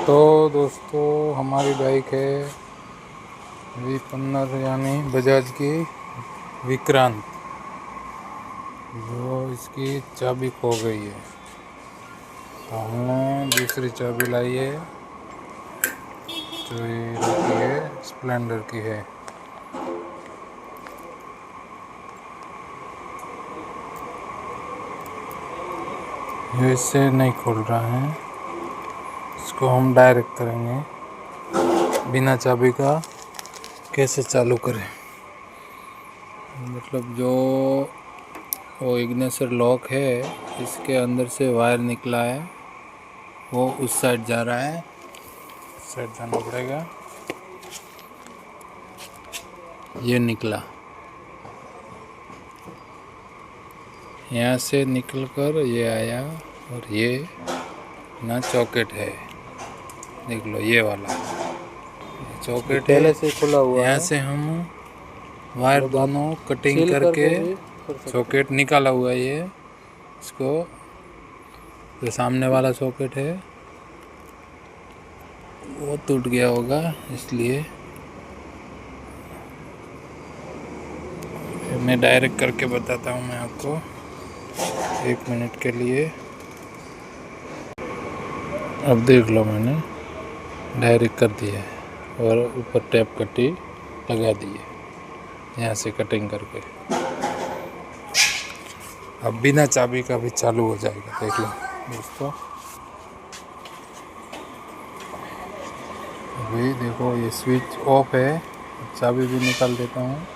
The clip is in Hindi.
तो दोस्तों हमारी बाइक है V15 यानी बजाज की विक्रांत, जो इसकी चाबी खो गई है। तो हमने दूसरी चाबी लाई है जो ये स्प्लेंडर की है। ये इससे नहीं खुल रहा है, इसको हम डायरेक्ट करेंगे बिना चाबी का। कैसे चालू करें, मतलब जो वो इग्निशन लॉक है इसके अंदर से वायर निकला है, वो उस साइड जा रहा है, उस साइड जाना पड़ेगा। ये निकला, यहाँ से निकलकर ये आया और ये ना चॉकेट है, देख लो ये वाला चॉकेट पहले से खुला हुआ है। यहाँ से हम वायर दोनों कटिंग करके सॉकेट निकाला हुआ है। ये इसको जो सामने वाला सॉकेट है वो टूट गया होगा, इसलिए मैं डायरेक्ट करके बताता हूँ मैं आपको 1 मिनट के लिए। अब देख लो मैंने डायरेक्ट कर दिया है और ऊपर टेप कटी लगा दी है यहाँ से कटिंग करके। अब बिना चाबी का भी चालू हो जाएगा, देख लो दोस्तों। अभी देखो ये स्विच ऑफ है, चाबी भी निकाल देता हूँ।